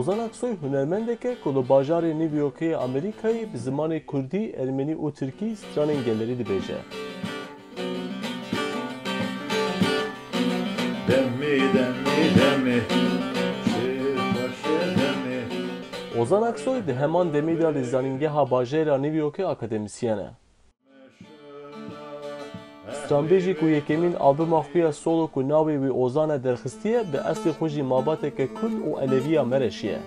Ozan Aksoy hونەرەمەندێکە ku li bajarê New Yorkê Amerîkayê bi zimanê Kurdî, Ermenî û Tirkî stranên gellerî dibêje. Ozan Aksoy di heman demê de li zanîngeha bajêra New Yorkê akademisyen e. Stranbêjî ku yekemîn albûma xwe ya solo ku navê wî Ozan e derxistiye, bi eslê xwe jî mabateke Kurd û Eleviya Mereşî ye.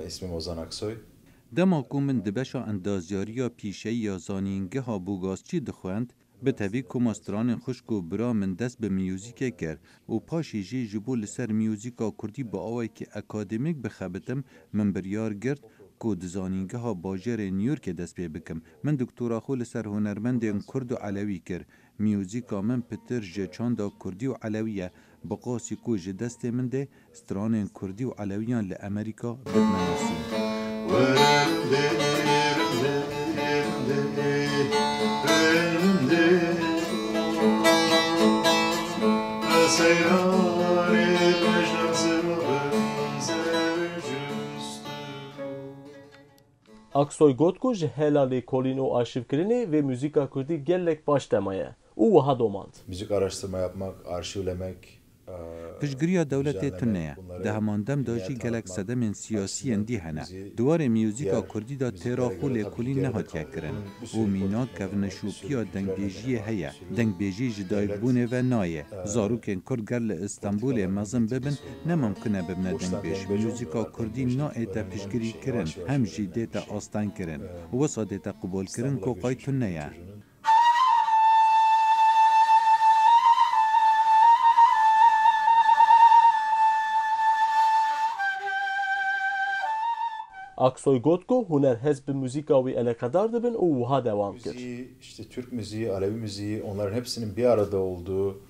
İsmim Ozan Aksoy. Dema ku min di beşa endazyariya pîşeyî ya zanîngeha bûgazçî dixwend, bi tevî ku masteranên xwişk û bira min dest bi mûzîkê kir û paşê jî ji bo li ser mûzîka Kurdî bi awayekî akademîk bixebitim, min biryar girt ku di zanîngeha bajarê New Yorkê dest pê bikim. Min doktora xwe li ser hûnermendên Kurd û Elewî kir. Mûzîka min pitir ji çanda Kurdî û Elewî ye. Bi qasî ku ji destê min de stranên Kurdî û Elewiyan li Amerîka bidmenasîn. Aksoy got ku ji helalê kolîn û arşîvkirinê vê mûzîka Kurdî gelek baş tema ye û wiha domand. Müzik araştırma yapmak, arşivlemek. Piştgiriya dewletê tune ye. Di heman dem de jî gelek sedemên siyasî dî hene. Duwarê mûzîka Kurdî da têra xwe lêkolîn nehatiye kirin û mîna kevneşûkiya dengbêjiyê heye. Dengbêjî ji dayikbûnê ve naye. Zarokên Kurd ger li Îstanbulê mezin bibin, nemumkin e bibne dengbêj. Mûzîka Kurdî naête piştgirî kirin, hem jî dête astan kirin. Wisa dête qubul kirin ku qay tune ye. Aksoy got ku huner hez bi mûzîka wî eleqedar dibin û wiha dewam kir. İşte Türk müziği, Alevi müziği, onların hepsinin bir arada olduğu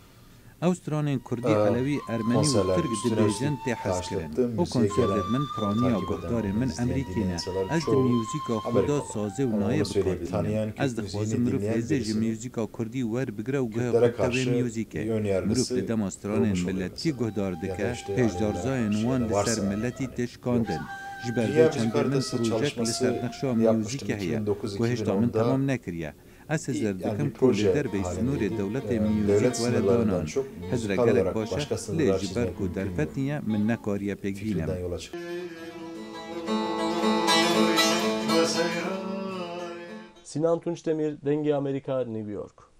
Ew stranên Kurdî, Elewî, Ermenî û Tirk dibêjin tê hez kirin. Û konserê min piraniya guhdarê min Emerîkê ne. Ez di mûzîka xwe da sazê û nayê bikardînim. Ez dixwazim mirov hêzê ji mûzîka Kurdî werbigire û guhê xwe tevê mûzîkê. Mirov li dema stranên milletî guhdar dike, pêşdarzayên wan li ser milletî tê şikandin. Ji ber vê çendê min projek li ser nexşa mûzîkê heye ku hêşta min temam nekiriye. Ez hezir dikim ku li derbê sînorê dewletê mûzîk were danan. Hezre gelek baş e, lê ji ber ku derfetîye min nekariye pêk bînim. Sinan Tunçdemir, Dengê Amerika, New York.